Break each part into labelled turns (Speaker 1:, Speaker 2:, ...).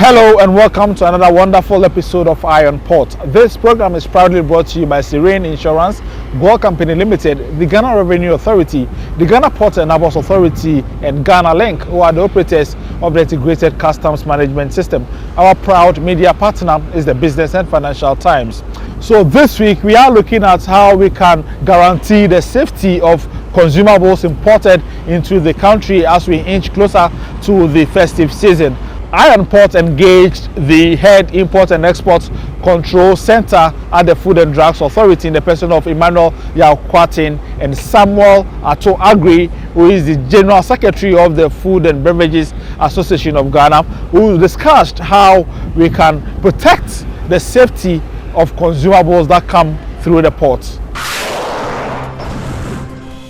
Speaker 1: Hello and welcome to another wonderful episode of Eye on Port. This program is proudly brought to you by Serene Insurance, Gold Company Limited, the Ghana Revenue Authority, the Ghana Port and Harbours Authority, and Ghana Link, who are the operators of the Integrated Customs Management System. Our proud media partner is the Business and Financial Times. So this week we are looking at how we can guarantee the safety of consumables imported into the country as we inch closer to the festive season. Eye on Port engaged the head import and export control center at the Food and Drugs Authority in the person of Emmanuel Yao-Kwatin and Samuel Ato-Agri, who is the General Secretary of the Food and Beverages Association of Ghana, who discussed how we can protect the safety of consumables that come through the port.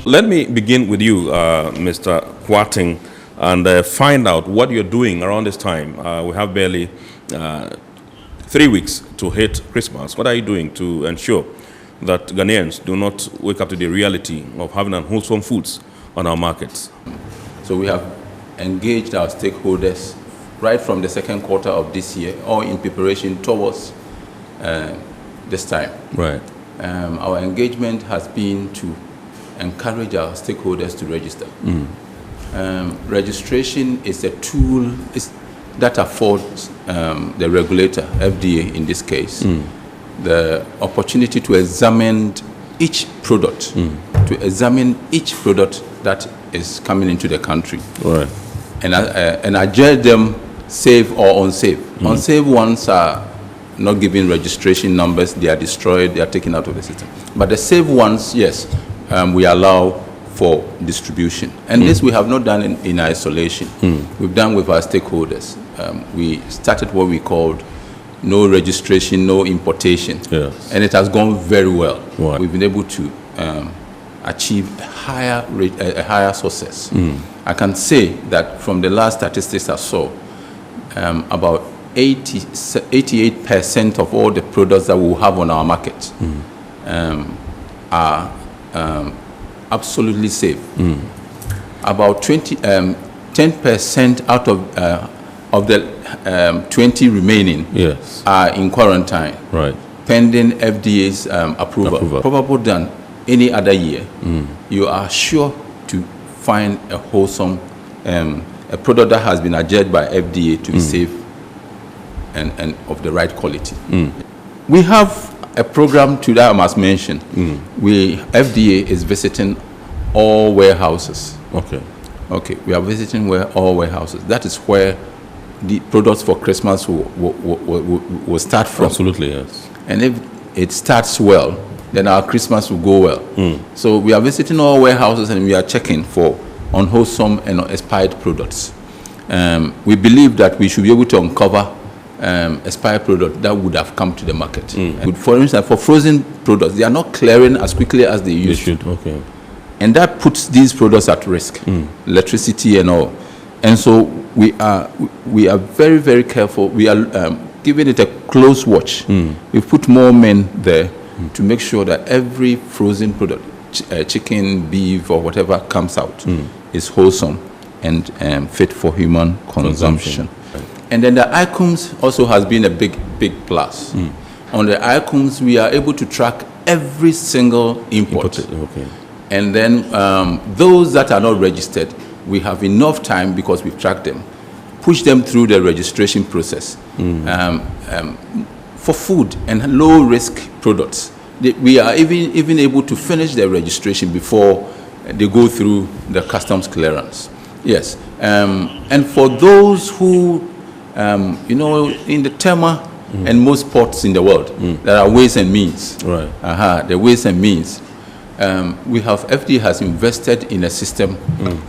Speaker 2: Let me begin with you, Mr. Kwatin, and find out what you're doing around this time. We have barely 3 weeks to hit Christmas. What are you doing to ensure that Ghanaians do not wake up to the reality of having unwholesome foods on our markets?
Speaker 3: So we have engaged our stakeholders right from the second quarter of this year, all in preparation towards this time.
Speaker 2: Right.
Speaker 3: Our engagement has been to encourage our stakeholders to register. Registration is a tool that affords the regulator, FDA in this case, the opportunity to examine each product, that is coming into the country,
Speaker 2: right,
Speaker 3: and adjudge them safe or unsafe. Unsafe ones are not given registration numbers; they are destroyed, they are taken out of the system. But the safe ones, yes, we allow for distribution. And this we have not done in isolation. We've done with our stakeholders. We started what we called no registration, no importation.
Speaker 2: Yes.
Speaker 3: And it has gone very well.
Speaker 2: Right.
Speaker 3: We've been able to achieve a higher success. I can say that from the last statistics I saw, about 88% of all the products that we have on our market are absolutely safe. About 10% out of the 20 remaining,
Speaker 2: yes,
Speaker 3: are in quarantine,
Speaker 2: right,
Speaker 3: pending FDA's approval. Probably than any other year. You are sure to find a wholesome a product that has been adjudged by FDA to be safe and of the right quality. We have a program to that I must mention. FDA is visiting all warehouses. Okay. We are visiting all warehouses. That is where the products for Christmas will start from.
Speaker 2: Absolutely, yes.
Speaker 3: And if it starts well, then our Christmas will go well. So we are visiting all warehouses and we are checking for unwholesome and expired products. We believe that we should be able to uncover expired product that would have come to the market. For instance, for frozen products, they are not clearing as quickly as they used to.
Speaker 2: Okay.
Speaker 3: And that puts these products at risk, electricity and all. And so we are very, very careful. We are giving it a close watch. We've put more men there to make sure that every frozen product, chicken, beef, or whatever comes out, is wholesome and fit for human consumption. And then the ICOMS also has been a big plus. On the ICOMS, we are able to track every single import.
Speaker 2: Okay.
Speaker 3: And then those that are not registered, we have enough time, because we've tracked them, push them through the registration process. For food and low-risk products, we are even able to finish their registration before they go through the customs clearance. Yes. And for those who in the Tema and most ports in the world, there are ways and means.
Speaker 2: Right.
Speaker 3: The ways and means. FDA has invested in a system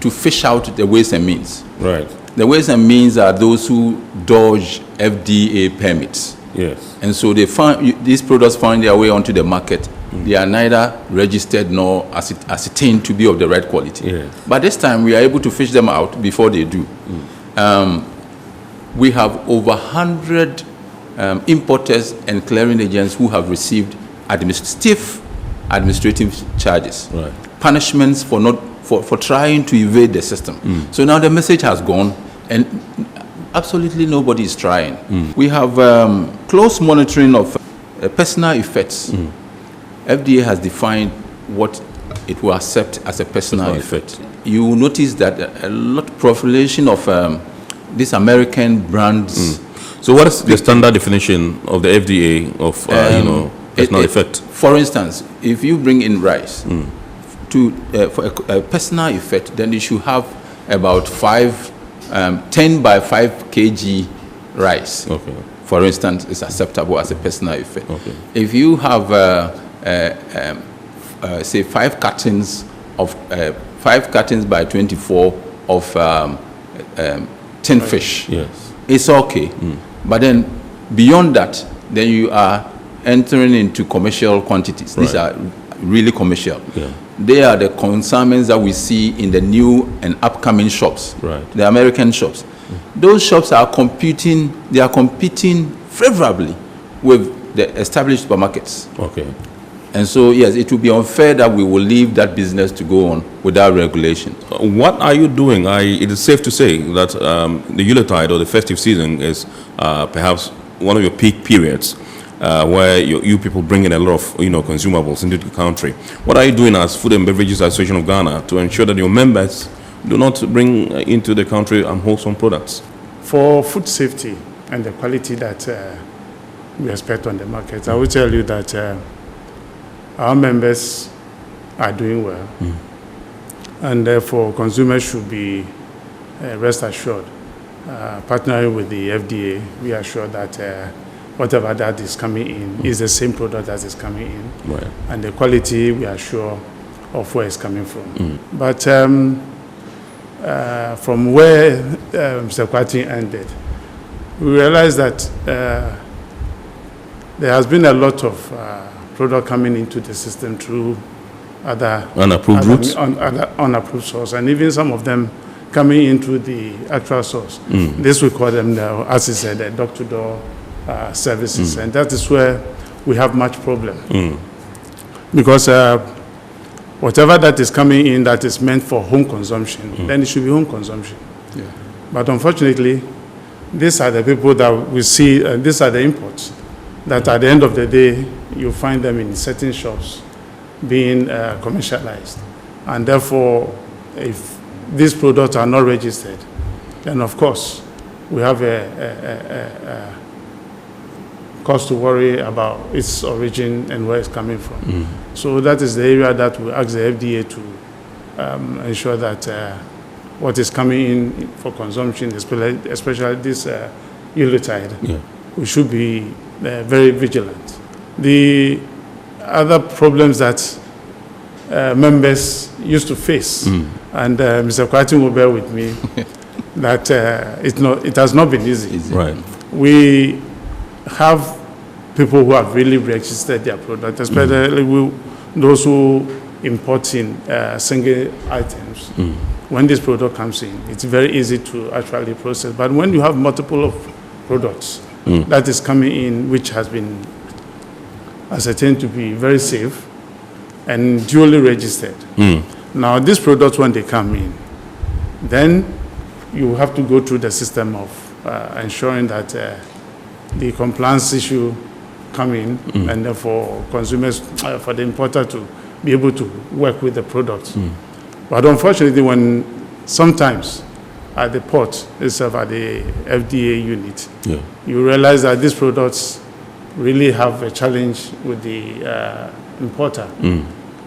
Speaker 3: to fish out the ways and means.
Speaker 2: Right.
Speaker 3: The ways and means are those who dodge FDA permits.
Speaker 2: Yes.
Speaker 3: And so these products find their way onto the market. They are neither registered nor ascertained to be of the right quality.
Speaker 2: Yes.
Speaker 3: But this time we are able to fish them out before they do. We have over 100 importers and clearing agents who have received administrative charges,
Speaker 2: right,
Speaker 3: punishments for trying to evade the system. So now the message has gone, and Absolutely nobody is trying. We have close monitoring of personal effects. FDA has defined what it will accept as a personal effect. You will notice that a lot of proliferation of these American brands.
Speaker 2: So what is the standard definition of the FDA of personal effect?
Speaker 3: For instance, if you bring in rice for a personal effect, then you should have about 10 by 5 kg rice.
Speaker 2: Okay.
Speaker 3: For instance, is acceptable as a personal effect.
Speaker 2: Okay.
Speaker 3: If you have say 5 cartons by 24 of tin fish,
Speaker 2: Yes.
Speaker 3: it's okay. But then beyond that, then you are entering into commercial quantities. These are really commercial.
Speaker 2: Yeah.
Speaker 3: They are the consignments that we see in the new and upcoming shops, the American shops. Those shops are competing favorably with the established supermarkets.
Speaker 2: Okay.
Speaker 3: And so, yes, it will be unfair that we will leave that business to go on without regulation.
Speaker 2: What are you doing? It is safe to say that the Yuletide or the festive season is perhaps one of your peak periods where you people bring in a lot of consumables into the country. What are you doing as Food and Beverages Association of Ghana to ensure that your members do not bring into the country unwholesome products?
Speaker 4: For food safety and the quality that we expect on the market, I will tell you that our members are doing well, and therefore consumers should be rest assured. Partnering with the FDA, we are sure that whatever that is coming in is the same product that is coming in, and the quality we are sure of where it's coming from. But from where Mr. Kwati ended, we realized that there has been a lot of product coming into the system through other
Speaker 2: unapproved routes,
Speaker 4: unapproved source, and even some of them coming into the actual source. This we call them now, as he said, door-to-door services, and that is where we have much problem, because whatever that is coming in that is meant for home consumption, then it should be home consumption. But unfortunately, these are the people that we see, these are the imports that at the end of the day, you find them in certain shops being commercialized. And therefore, if these products are not registered, then of course, we have a cause to worry about its origin and where it's coming from. So that is the area that we ask the FDA to ensure that what is coming in for consumption, especially this Yuletide, we should be very vigilant. The other problems that members used to face, and Mr. Kwati will bear with me, that it has not been easy.
Speaker 2: Right.
Speaker 4: We have people who have really registered their product, especially those who import in single items. When this product comes in, it's very easy to actually process. But when you have multiple of products that is coming in, which has been ascertained to be very safe and duly registered. Now, these products, when they come in, then you have to go through the system of ensuring that the compliance issue come in, and therefore consumers, for the importer to be able to work with the products. But unfortunately, when sometimes at the port itself, at the FDA unit, you realize that these products really have a challenge with the importer,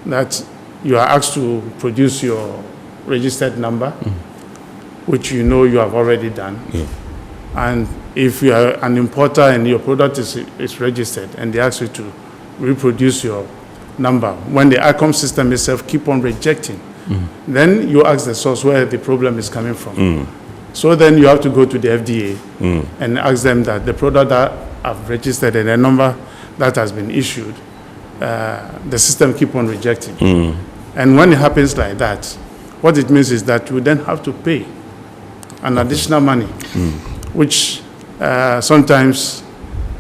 Speaker 4: that you are asked to produce your registered number, which you know you have already done. And if you are an importer and your product is registered and they ask you to reproduce your number, when the ICOM system itself keep on rejecting, then you ask the source where the problem is coming from. So then you have to go to the FDA and ask them that the product that I've registered and the number that has been issued, the system keep on rejecting. And when it happens like that, what it means is that you then have to pay an additional money, which sometimes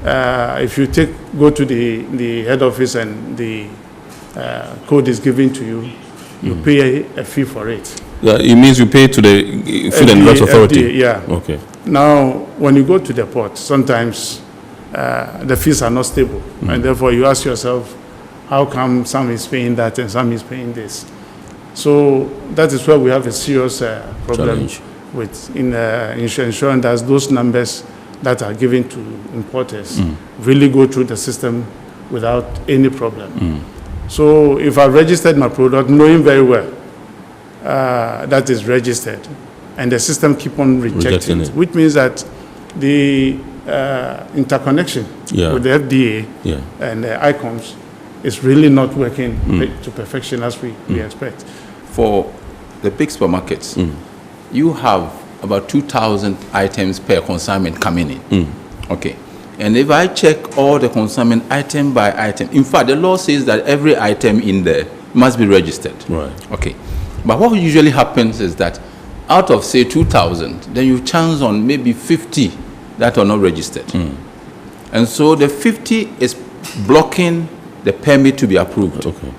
Speaker 4: if you go to the head office and the code is given to you, you pay a fee for it.
Speaker 2: It means you pay to the Food and Drug Authority?
Speaker 4: FDA,
Speaker 2: Okay.
Speaker 4: Now, when you go to the port, sometimes the fees are not stable. And therefore, you ask yourself, how come some is paying that and some is paying this? So that is where we have a serious problem with ensuring that those numbers that are given to importers really go through the system without any problem. So if I registered my product knowing very well that is registered, and the system keep on rejecting it, which means that the interconnection with the FDA and the ICOMS is really not working to perfection as we expect.
Speaker 3: For the big supermarkets, you have about 2,000 items per consignment coming in. Okay. And if I check all the consignment item by item, in fact, the law says that every item in there must be registered.
Speaker 2: Right.
Speaker 3: Okay. But what usually happens is that out of, say, 2,000, then you chance on maybe 50 that are not registered. And so the 50 is blocking the permit to be approved.
Speaker 2: Okay.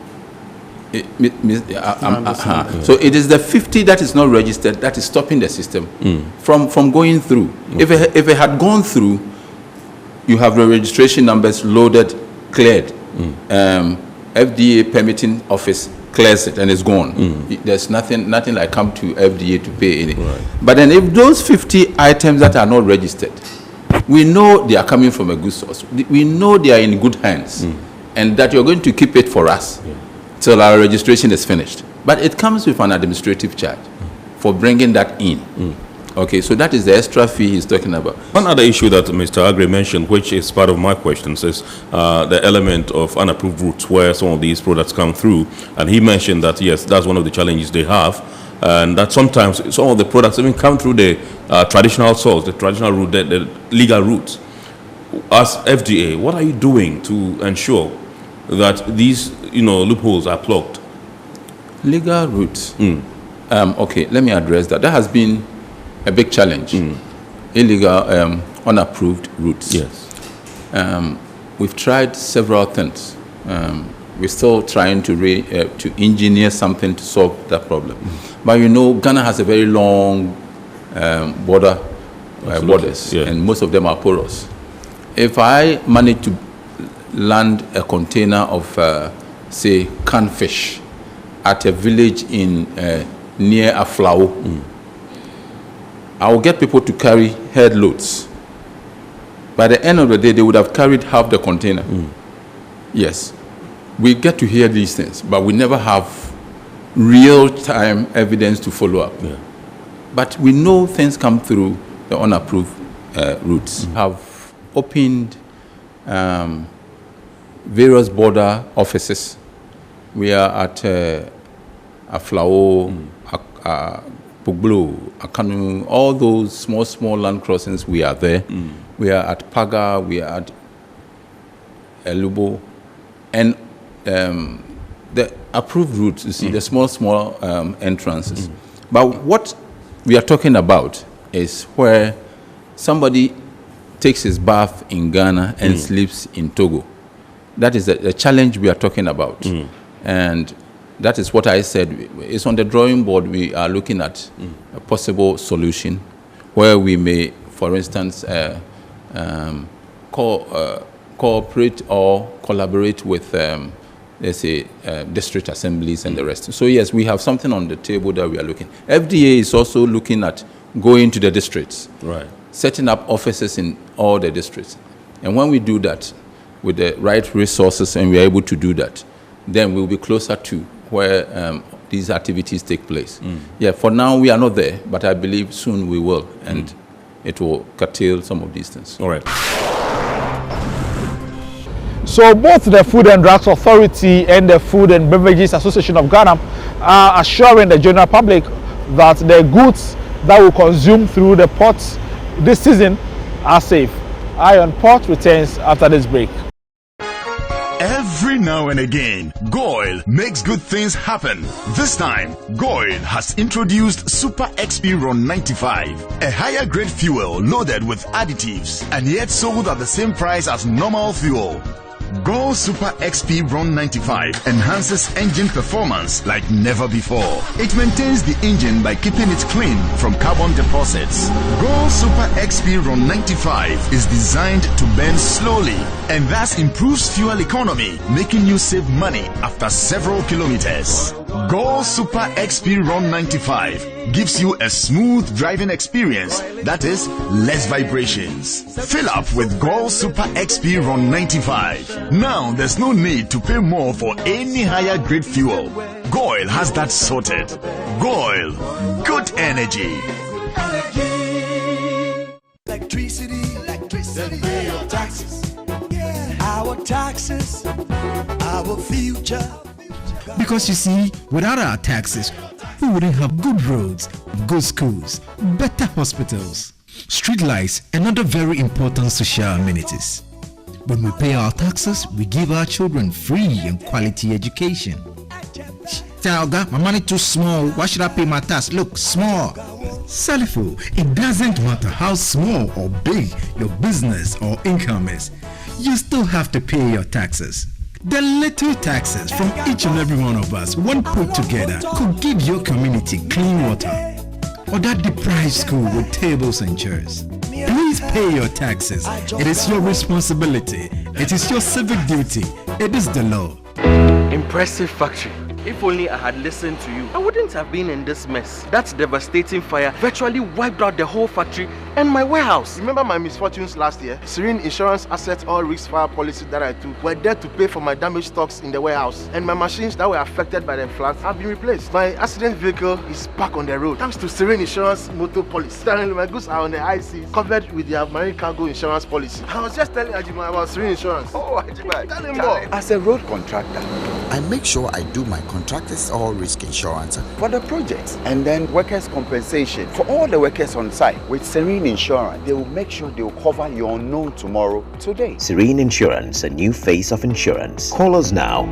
Speaker 3: So it is the 50 that is not registered that is stopping the system from going through. Okay. If it had gone through, you have the registration numbers loaded, cleared. FDA permitting office clears it and it's gone. There's nothing like come to FDA to pay any.
Speaker 2: Right.
Speaker 3: But then if those 50 items that are not registered, we know they are coming from a good source. We know they are in good hands and that you're going to keep it for us till our registration is finished. But it comes with an administrative charge for bringing that in. Okay, so that is the extra fee he's talking about.
Speaker 2: One other issue that Mr. Agri mentioned, which is part of my questions, is the element of unapproved routes where some of these products come through. And he mentioned that, yes, that's one of the challenges they have. And that sometimes some of the products even come through the traditional source, the traditional route, the legal routes. As FDA, what are you doing to ensure that these loopholes are plugged?
Speaker 3: Legal routes. Okay, let me address that. That has been a big challenge. Illegal, unapproved routes.
Speaker 2: Yes.
Speaker 3: We've tried several things. We're still trying to engineer something to solve that problem. But Ghana has a very long borders, and most of them are porous. If I manage to land a container of, say, canned fish at a village in near Aflao, I will get people to carry head loads. By the end of the day, they would have carried half the container. Yes. We get to hear these things, but we never have real-time evidence to follow up. But we know things come through the unapproved routes. Have opened various border offices. We are at Aflao, Puglo, Akanu, all those small land crossings, we are there. We are at Paga, we are at Elubo, and the approved routes, you see, the small entrances. But what we are talking about is where somebody takes his bath in Ghana and sleeps in Togo. That is the challenge we are talking about. And that is what I said. It's on the drawing board. We are looking at a possible solution where we may, for instance, cooperate or collaborate with, let's say, district assemblies and the rest. So yes, we have something on the table that we are looking. FDA is also looking at going to the districts, setting up offices in all the districts. And when we do that with the right resources and we are able to do that, then we'll be closer to where these activities take place. Yeah, for now we are not there, but I believe soon we will, and it will curtail some of these things.
Speaker 2: All right.
Speaker 1: So both the Food and Drugs Authority and the Food and Beverages Association of Ghana are assuring the general public that the goods that will consume through the ports this season are safe. Iron Port returns after this break.
Speaker 5: Every now and again, Goil makes good things happen. This time, Goil has introduced Super XP Ron 95, a higher grade fuel loaded with additives and yet sold at the same price as normal fuel. Gold Super XP Run 95 enhances engine performance like never before. It maintains the engine by keeping it clean from carbon deposits. Gold Super XP Run 95 is designed to burn slowly and thus improves fuel economy, making you save money after several kilometers. Gold Super XP Run 95 gives you a smooth driving experience, that is, less vibrations. Fill up with Gold Super XP Run 95. Now there's no need to pay more for any higher grade fuel. Goil has that sorted. Goil, good energy.
Speaker 6: Electricity, then pay your taxes. Our taxes, our future.
Speaker 7: Because you see, without our taxes, we wouldn't have good roads, good schools, better hospitals, street lights, and other very important social amenities. When we pay our taxes, we give our children free and quality education. Talga, my money too small. Why should I pay my tax? Look, small. Salifo, it doesn't matter how small or big your business or income is. You still have to pay your taxes. The little taxes from each and every one of us, when put together, could give your community clean water, or that deprived school with tables and chairs. Please pay your taxes. It is your responsibility. It is your civic duty. It is the law.
Speaker 8: Impressive factory. If only I had listened to you, I wouldn't have been in this mess. That devastating fire virtually wiped out the whole factory and my warehouse.
Speaker 9: Remember my misfortunes last year? Serene Insurance Asset All Risk Fire policy that I took were there to pay for my damaged stocks in the warehouse. And my machines that were affected by the floods have been replaced. My accident vehicle is back on the road thanks to Serene Insurance Motor Policy. Currently, my goods are on the high seas, covered with their marine cargo insurance policy. I was just telling Ajima about Serene Insurance.
Speaker 8: Oh, Ajima,
Speaker 9: tell him more.
Speaker 10: As a road contractor, I make sure I do my contractors all risk insurance for the projects and then workers' compensation for all the workers on site. With Serene Insurance, they will make sure they will cover your unknown tomorrow today.
Speaker 11: Serene Insurance, a new face of insurance. Call us now.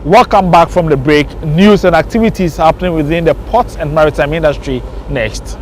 Speaker 1: Welcome back from the break. News and activities happening within the ports and maritime industry next.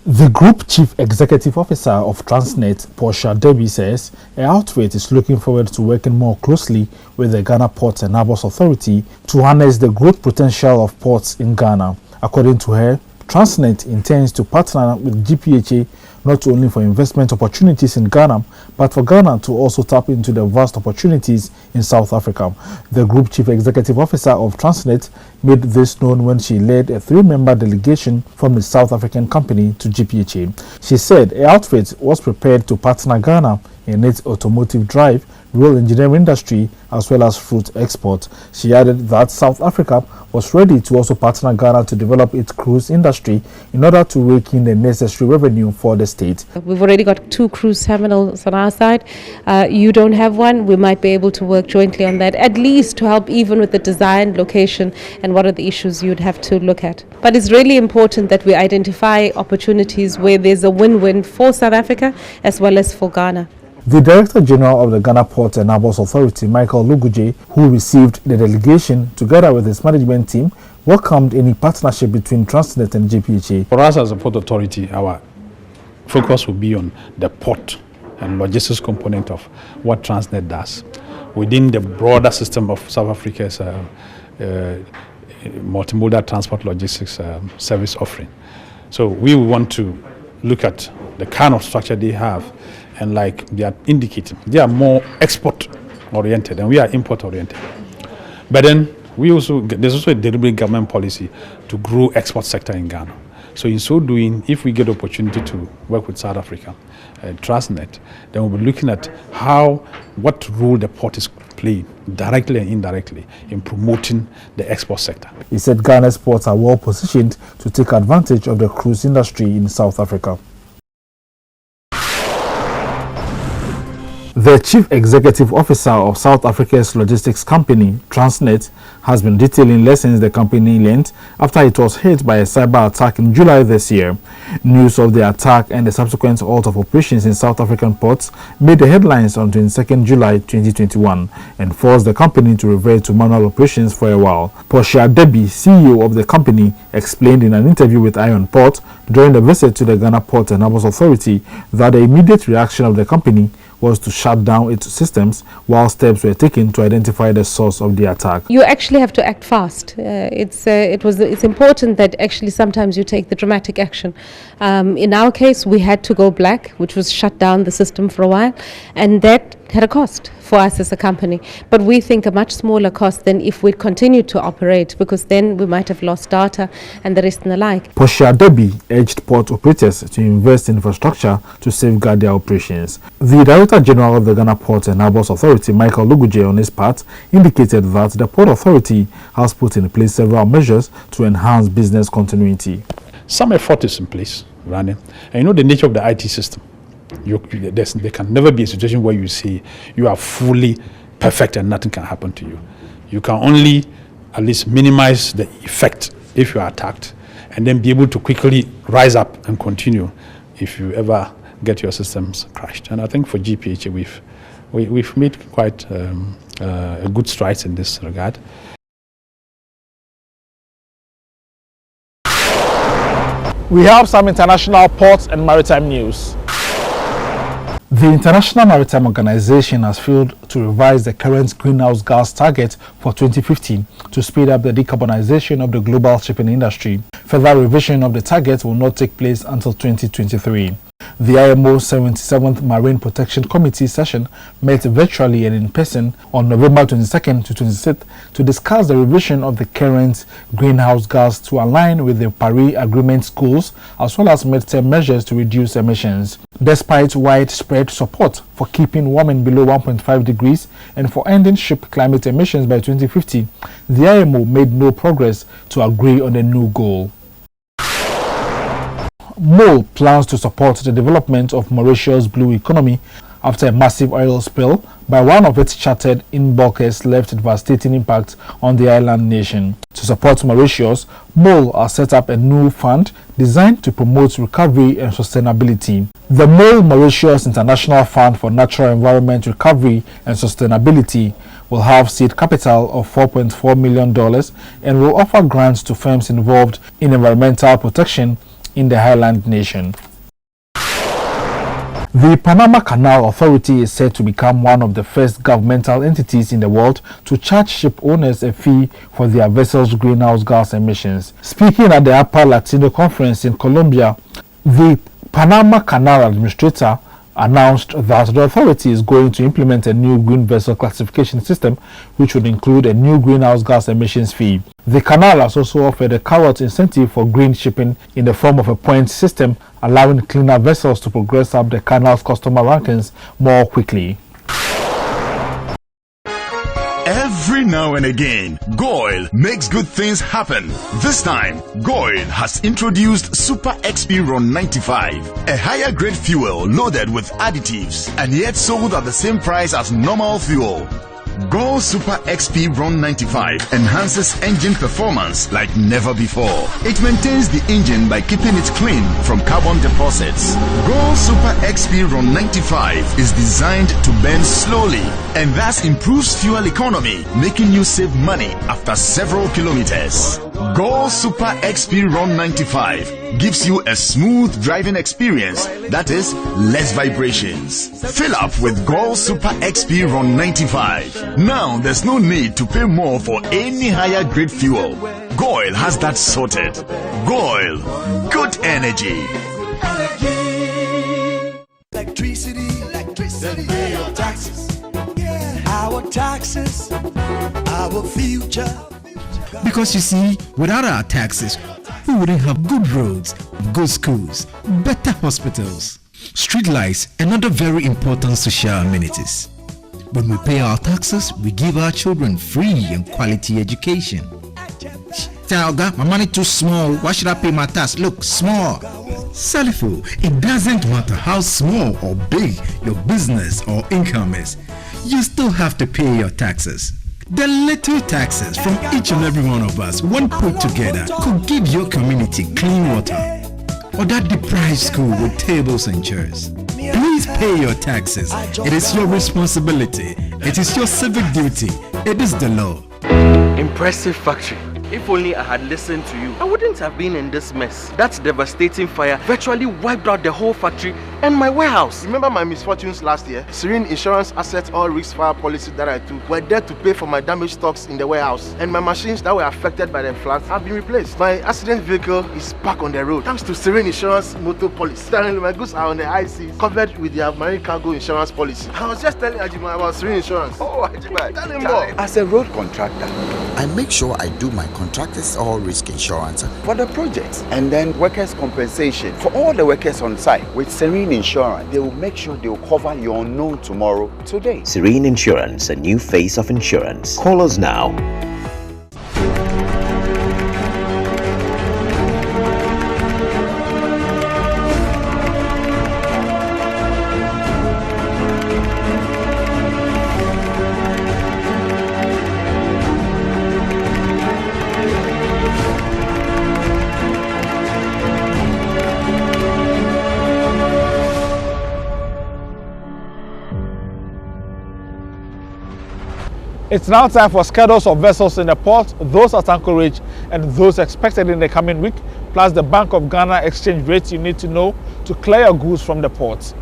Speaker 1: The Group Chief Executive Officer of TRANSNET, Portia Debbie, says her outfit is looking forward to working more closely with the Ghana Ports and Harbours Authority to harness the growth potential of ports in Ghana. According to her, TRANSNET intends to partner with GPHA not only for investment opportunities in Ghana, but for Ghana to also tap into the vast opportunities in South Africa. The Group Chief Executive Officer of TRANSNET made this known when she led a 3-member delegation from the South African company to GPHA. She said her outfit was prepared to partner Ghana in its automotive drive, rail engineering industry, as well as fruit export. She added that South Africa was ready to also partner Ghana to develop its cruise industry in order to rake in the necessary revenue for the state.
Speaker 12: We've already got 2 cruise terminals on our side. You don't have one. We might be able to work jointly on that, at least to help even with the design, location, and what are the issues you'd have to look at. But it's really important that we identify opportunities where there's a win-win for South Africa as well as for Ghana.
Speaker 1: The Director General of the Ghana Ports and Harbours Authority, Michael Luguje, who received the delegation together with his management team, welcomed any partnership between TRANSNET and GPHA.
Speaker 13: For us as a port authority, our focus will be on the port and logistics component of what TRANSNET does within the broader system of South Africa's multimodal transport logistics service offering. So we want to look at the kind of structure they have, and like they are indicating, they are more export oriented and we are import oriented. But then there's also a deliberate government policy to grow export sector in Ghana. So in so doing, if we get the opportunity to work with South Africa, TRANSNET, then we'll be looking at what role the port is playing, directly and indirectly, in promoting the export sector.
Speaker 1: He said Ghana's ports are well positioned to take advantage of the cruise industry in South Africa. The Chief Executive Officer of South Africa's logistics company, TRANSNET, has been detailing lessons the company learned after it was hit by a cyber attack in July this year. News of the attack and the subsequent halt of operations in South African ports made the headlines on 22nd July 2021 and forced the company to revert to manual operations for a while. Portia Debbie, CEO of the company, explained in an interview with Iron Port during the visit to the Ghana Ports and Harbours Authority that the immediate reaction of the company was to shut down its systems while steps were taken to identify the source of the attack.
Speaker 12: You actually have to act fast. It's important that actually sometimes you take the dramatic action. In our case, we had to go black, which was shut down the system for a while, and that had a cost for us as a company. But we think a much smaller cost than if we'd continued to operate, because then we might have lost data and the rest and the like.
Speaker 1: Portia Debbie urged port operators to invest in infrastructure to safeguard their operations. The Director General of the Ghana Ports and Harbours Authority, Michael Luguje, on his part, indicated that the Port Authority has put in place several measures to enhance business continuity.
Speaker 13: Some effort is in place, running. And you know the nature of the IT system. There can never be a situation where you say you are fully perfect and nothing can happen to you. You can only at least minimize the effect if you are attacked, and then be able to quickly rise up and continue if you ever get your systems crashed. And I think for GPHA we've made quite a good strides in this regard.
Speaker 1: We have some international ports and maritime news. The International Maritime Organization has failed to revise the current greenhouse gas target for 2050 to speed up the decarbonization of the global shipping industry. Further revision of the target will not take place until 2023. The IMO 77th Marine Protection Committee session met virtually and in person on November 22nd to 26th to discuss the revision of the current greenhouse gas to align with the Paris Agreement's goals, as well as midterm measures to reduce emissions. Despite widespread support for keeping warming below 1.5 degrees and for ending ship climate emissions by 2050, the IMO made no progress to agree on a new goal. MOL plans to support the development of Mauritius' blue economy after a massive oil spill by one of its chartered in-bulkers left devastating impact on the island nation. To support Mauritius, MOL has set up a new fund designed to promote recovery and sustainability. The MOL Mauritius International Fund for Natural Environment Recovery and Sustainability will have seed capital of $4.4 million and will offer grants to firms involved in environmental protection in the highland nation. The Panama Canal Authority is said to become one of the first governmental entities in the world to charge ship owners a fee for their vessels' greenhouse gas emissions. Speaking at the Upper Latino Conference in Colombia, the Panama Canal Administrator announced that the authority is going to implement a new green vessel classification system, which would include a new greenhouse gas emissions fee. The canal has also offered a carrot incentive for green shipping in the form of a point system, allowing cleaner vessels to progress up the canal's customer rankings more quickly.
Speaker 5: Every now and again, Goil makes good things happen. This time, Goil has introduced Super XP Ron 95, a higher grade fuel loaded with additives and yet sold at the same price as normal fuel. Goil Super XP Ron 95 enhances engine performance like never before. It maintains the engine by keeping it clean from carbon deposits. Goil Super XP Ron 95 is designed to burn slowly and thus improves fuel economy, making you save money after several kilometers. Goil Super XP Ron 95 gives you a smooth driving experience, that is, less vibrations. Fill up with Goil Super XP Ron 95. Now there's no need to pay more for any higher grade fuel. Goil has that sorted. Goil, good energy.
Speaker 6: Electricity, then pay your taxes. Our taxes, our future.
Speaker 7: Because you see, without our taxes, who wouldn't have good roads, good schools, better hospitals, street lights, and other very important social amenities? When we pay our taxes, we give our children free and quality education. Talga, my money too small. Why should I pay my tax? Look, small. Salifo, it doesn't matter how small or big your business or income is. You still have to pay your taxes. The little taxes from each and every one of us, when put together, could give your community clean water, or that deprived school with tables and chairs. Please pay your taxes. It is your responsibility. It is your civic duty. It is the law.
Speaker 8: Impressive factory. If only I had listened to you, I wouldn't have been in this mess. That devastating fire virtually wiped out the whole factory and my warehouse.
Speaker 9: Remember my misfortunes last year? Serene Insurance Asset All Risk Fire policy that I took were there to pay for my damaged stocks in the warehouse. And my machines that were affected by the floods have been replaced. My accident vehicle is back on the road thanks to Serene Insurance motor policy. Currently, my goods are on the high seas, covered with their marine cargo insurance policy. I was just telling Ajima about Serene Insurance.
Speaker 10: Oh, Ajima,
Speaker 9: tell him more.
Speaker 10: As a road contractor, I make sure I do my contractors all risk insurance for the projects and then workers' compensation for all the workers on site. With Serene Insurance, they will make sure they will cover your unknown tomorrow today.
Speaker 11: Serene Insurance, a new face of insurance. Call us now.
Speaker 1: It's now time for schedules of vessels in the port, those at anchorage and those expected in the coming week, plus the Bank of Ghana exchange rates you need to know to clear your goods from the port.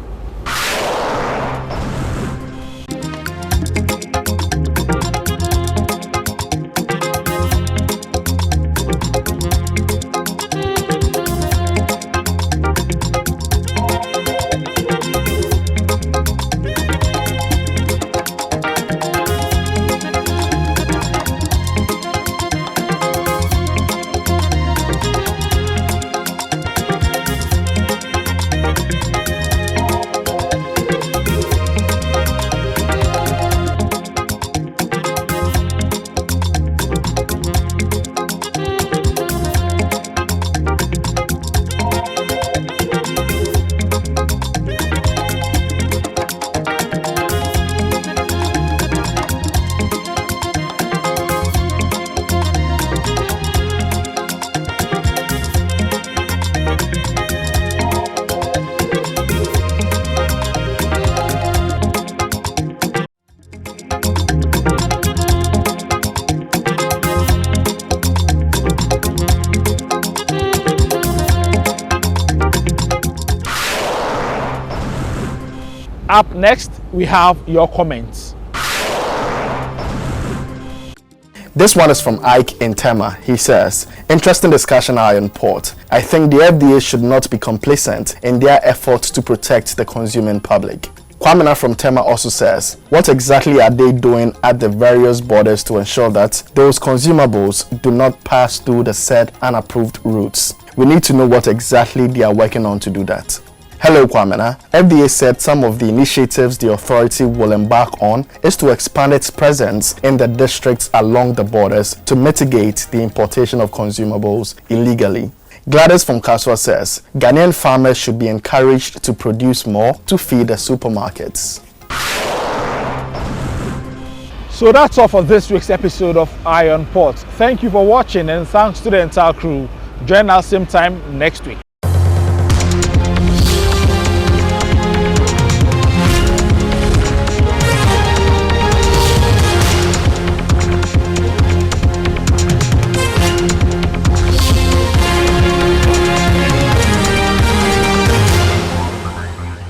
Speaker 1: Up next, we have your comments.
Speaker 9: This one is from Ike in Tema. He says, interesting discussion on port. I think the FDA should not be complacent in their efforts to protect the consuming public. Kwamina from Tema also says, what exactly are they doing at the various borders to ensure that those consumables do not pass through the said unapproved routes? We need to know what exactly they are working on to do that. Hello Kwamina. FDA said some of the initiatives the authority will embark on is to expand its presence in the districts along the borders to mitigate the importation of consumables illegally. Gladys from Kaswa says, Ghanaian farmers should be encouraged to produce more to feed the supermarkets.
Speaker 1: So that's all for this week's episode of Eye on Port. Thank you for watching and thanks to the entire crew. Join us same time next week.